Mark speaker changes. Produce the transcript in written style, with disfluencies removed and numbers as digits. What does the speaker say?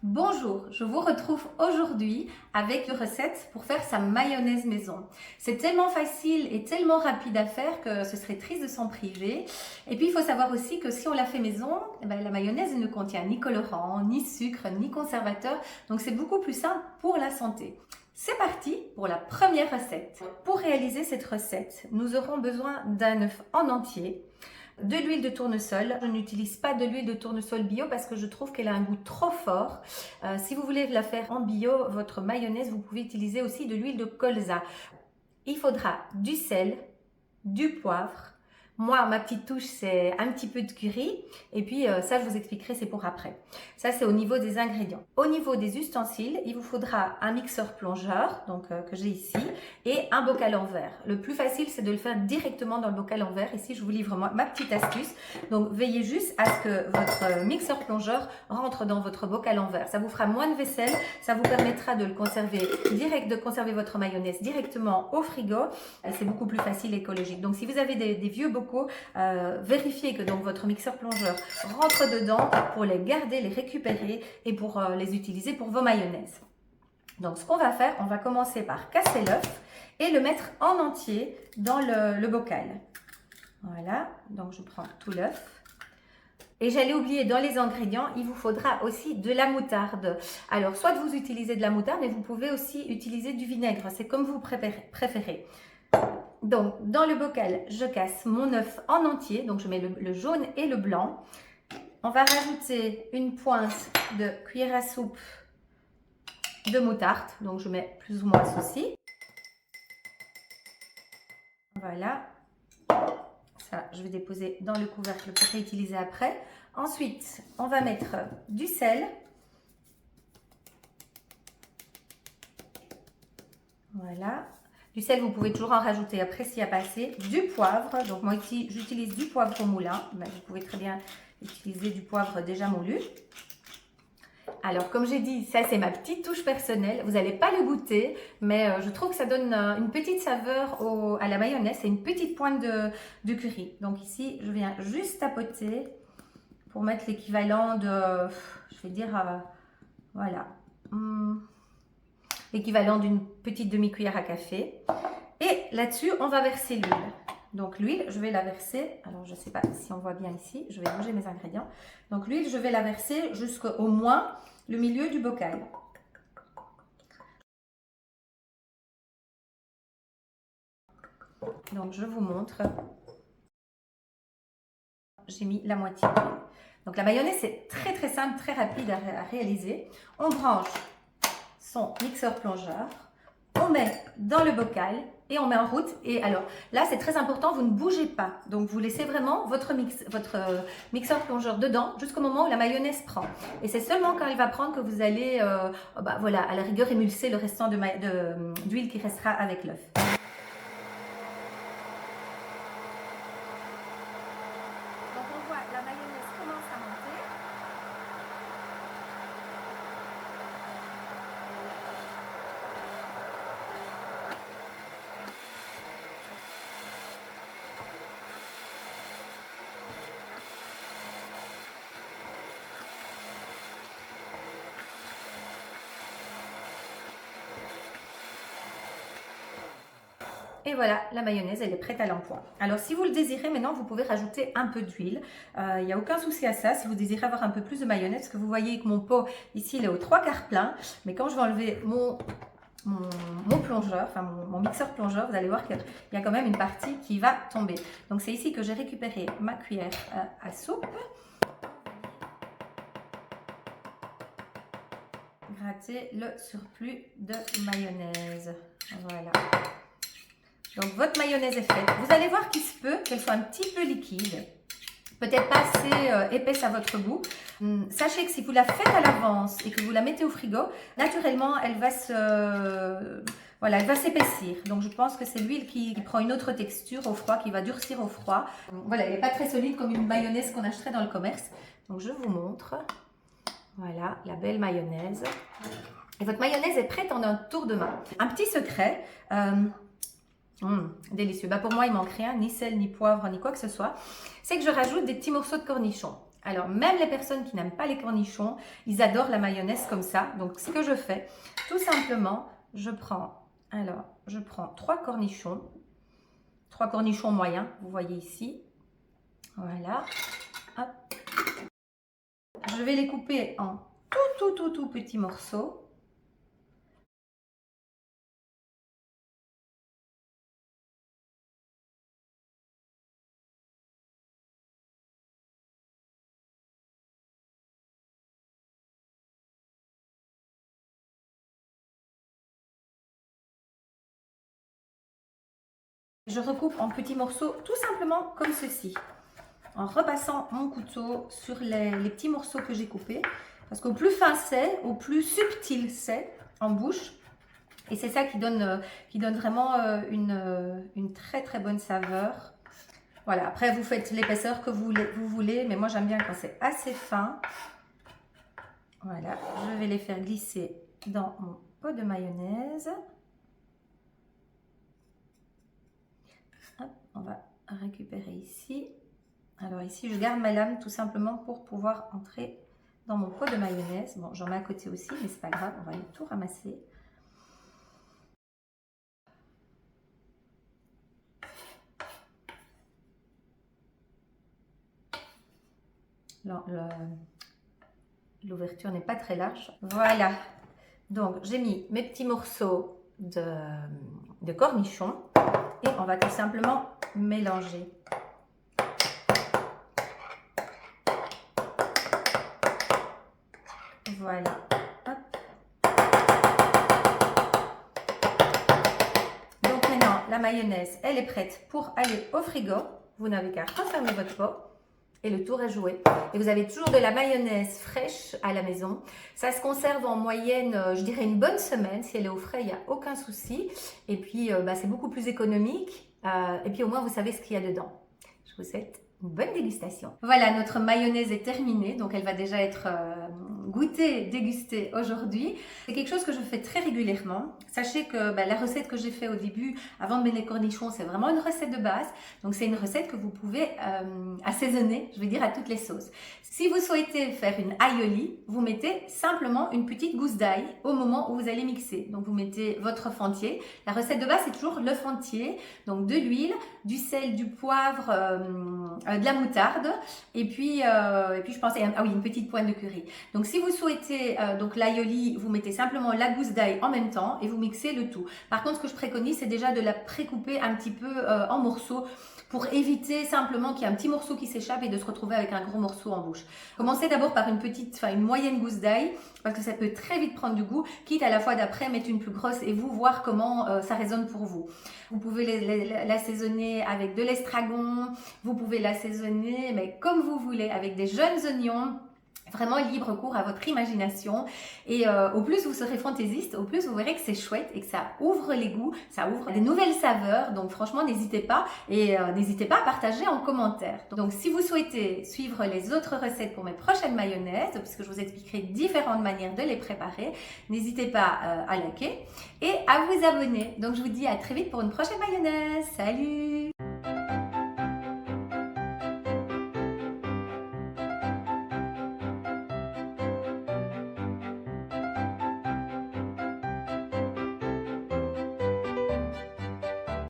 Speaker 1: Bonjour, je vous retrouve aujourd'hui avec une recette pour faire sa mayonnaise maison. C'est tellement facile et tellement rapide à faire que ce serait triste de s'en priver. Et puis il faut savoir aussi que si on la fait maison, la mayonnaise ne contient ni colorant, ni sucre, ni conservateur. Donc c'est beaucoup plus simple pour la santé. C'est parti pour la première recette. Pour réaliser cette recette, nous aurons besoin d'un œuf en entier, de l'huile de tournesol. Je n'utilise pas de l'huile de tournesol bio parce que je trouve qu'elle a un goût trop fort. Si vous voulez la faire en bio, votre mayonnaise, vous pouvez utiliser aussi de l'huile de colza. Il faudra du sel, du poivre. Moi, ma petite touche, c'est un petit peu de curry. Et puis, ça, je vous expliquerai, c'est pour après. Ça, c'est au niveau des ingrédients. Au niveau des ustensiles, il vous faudra un mixeur plongeur, donc que j'ai ici, et un bocal en verre. Le plus facile, c'est de le faire directement dans le bocal en verre. Ici, je vous livre ma petite astuce. Donc, veillez juste à ce que votre mixeur plongeur rentre dans votre bocal en verre. Ça vous fera moins de vaisselle. Ça vous permettra de le conserver de conserver votre mayonnaise directement au frigo. C'est beaucoup plus facile et écologique. Donc, si vous avez des vieux bocaux, vérifiez que donc votre mixeur plongeur rentre dedans pour les garder, les récupérer et pour les utiliser pour vos mayonnaises. Donc, ce qu'on va faire, on va commencer par casser l'œuf et le mettre en entier dans le bocal. Voilà, donc je prends tout l'œuf. Et j'allais oublier, dans les ingrédients, il vous faudra aussi de la moutarde. Alors, soit vous utilisez de la moutarde, mais vous pouvez aussi utiliser du vinaigre. C'est comme vous préférez. Donc, dans le bocal, je casse mon œuf en entier. Donc, je mets le jaune et le blanc. On va rajouter une pointe de cuillère à soupe de moutarde. Donc, je mets plus ou moins ceci. Voilà. Ça, je vais déposer dans le couvercle pour réutiliser après. Ensuite, on va mettre du sel. Voilà. Du sel, vous pouvez toujours en rajouter après s'il n'y a pas assez. Du poivre. Donc, moi ici, j'utilise du poivre au moulin. Ben, vous pouvez très bien utiliser du poivre déjà moulu. Alors, comme j'ai dit, ça, c'est ma petite touche personnelle. Vous n'allez pas le goûter, mais je trouve que ça donne une petite saveur à la mayonnaise. C'est une petite pointe de curry. Donc, ici, je viens juste tapoter pour mettre l'équivalent de, je vais dire, voilà, l'équivalent d'une petite demi-cuillère à café. Et là-dessus, on va verser l'huile. Donc l'huile, je vais la verser, alors je ne sais pas si on voit bien ici, je vais bouger mes ingrédients. Donc l'huile, je vais la verser jusqu'au moins le milieu du bocal. Donc je vous montre. J'ai mis la moitié d'huile. Donc la mayonnaise, c'est très très simple, très rapide à réaliser. On branche son mixeur plongeur, on met dans le bocal et on met en route. Et alors là, c'est très important, vous ne bougez pas. Donc vous laissez vraiment votre mixeur plongeur dedans jusqu'au moment où la mayonnaise prend. Et c'est seulement quand elle va prendre que vous allez, voilà, à la rigueur, émulser le restant d'huile qui restera avec l'œuf. Donc on voit la mayonnaise commence à monter. Et voilà, la mayonnaise, elle est prête à l'emploi. Alors, si vous le désirez, maintenant, vous pouvez rajouter un peu d'huile. Il n'y a aucun souci à ça. Si vous désirez avoir un peu plus de mayonnaise, parce que vous voyez que mon pot, ici, il est aux 3/4 plein. Mais quand je vais enlever mon plongeur, enfin mon mixeur plongeur, vous allez voir qu'il y a quand même une partie qui va tomber. Donc, c'est ici que j'ai récupéré ma cuillère à soupe. Gratter le surplus de mayonnaise. Voilà. Donc, votre mayonnaise est faite. Vous allez voir qu'il se peut qu'elle soit un petit peu liquide. Peut-être pas assez épaisse à votre goût. Sachez que si vous la faites à l'avance et que vous la mettez au frigo, naturellement, elle va elle va s'épaissir. Donc, je pense que c'est l'huile qui prend une autre texture au froid, qui va durcir au froid. Voilà, elle n'est pas très solide comme une mayonnaise qu'on achèterait dans le commerce. Donc, je vous montre. Voilà, la belle mayonnaise. Et votre mayonnaise est prête en un tour de main. Un petit secret. Délicieux. Pour moi, il manque rien, ni sel, ni poivre, ni quoi que ce soit. C'est que je rajoute des petits morceaux de cornichons. Alors, même les personnes qui n'aiment pas les cornichons, ils adorent la mayonnaise comme ça. Donc, ce que je fais, tout simplement, je prends 3 cornichons moyens, vous voyez ici. Voilà. Hop. Je vais les couper en tout petits morceaux. Je recoupe en petits morceaux tout simplement comme ceci, en repassant mon couteau sur les petits morceaux que j'ai coupés. Parce qu'au plus fin c'est, au plus subtil c'est en bouche. Et c'est ça qui donne vraiment une très bonne saveur. Voilà, après vous faites l'épaisseur que vous voulez, mais moi j'aime bien quand c'est assez fin. Voilà, je vais les faire glisser dans mon pot de mayonnaise. Hop, on va récupérer ici. Alors ici, je garde ma lame tout simplement pour pouvoir entrer dans mon pot de mayonnaise. Bon, j'en mets à côté aussi, mais c'est pas grave, on va tout ramasser. L'ouverture n'est pas très large. Voilà. Donc, j'ai mis mes petits morceaux de cornichons et on va tout simplement mélanger. Voilà. Hop. Donc maintenant, la mayonnaise, elle est prête pour aller au frigo. Vous n'avez qu'à refermer votre pot. Et le tour est joué. Et vous avez toujours de la mayonnaise fraîche à la maison. Ça se conserve en moyenne, je dirais une bonne semaine. Si elle est au frais, il n'y a aucun souci. Et puis, c'est beaucoup plus économique. Et puis, au moins, vous savez ce qu'il y a dedans. Je vous souhaite une bonne dégustation. Voilà, notre mayonnaise est terminée. Donc, elle va déjà être goûtée, dégustée aujourd'hui. C'est quelque chose que je fais très régulièrement. Sachez que la recette que j'ai fait au début, avant de mettre les cornichons, c'est vraiment une recette de base. Donc, c'est une recette que vous pouvez assaisonner, je vais dire, à toutes les sauces. Si vous souhaitez faire une aioli, vous mettez simplement une petite gousse d'ail au moment où vous allez mixer. Donc, vous mettez votre fentier. La recette de base, c'est toujours le fentier. Donc, de l'huile, du sel, du poivre, de la moutarde. Et puis je pensais, ah oui, une petite pointe de curry. Donc, si vous souhaitez donc l'aioli, vous mettez simplement la gousse d'ail en même temps et vous mixez le tout. Par contre, ce que je préconise, c'est déjà de la précouper un petit peu en morceaux pour éviter simplement qu'il y ait un petit morceau qui s'échappe et de se retrouver avec un gros morceau en bouche. Commencez d'abord par une moyenne gousse d'ail parce que ça peut très vite prendre du goût, quitte à la fois d'après mettre une plus grosse et vous voir comment ça résonne pour vous. Vous pouvez l'assaisonner avec de l'estragon, vous pouvez l'assaisonner mais comme vous voulez avec des jeunes oignons. Vraiment libre cours à votre imagination et au plus vous serez fantaisiste, au plus vous verrez que c'est chouette et que ça ouvre les goûts, ça ouvre des nouvelles saveurs. Donc franchement n'hésitez pas et n'hésitez pas à partager en commentaire. Donc si vous souhaitez suivre les autres recettes pour mes prochaines mayonnaises, puisque je vous expliquerai différentes manières de les préparer, n'hésitez pas à liker et à vous abonner. Donc je vous dis à très vite pour une prochaine mayonnaise. Salut!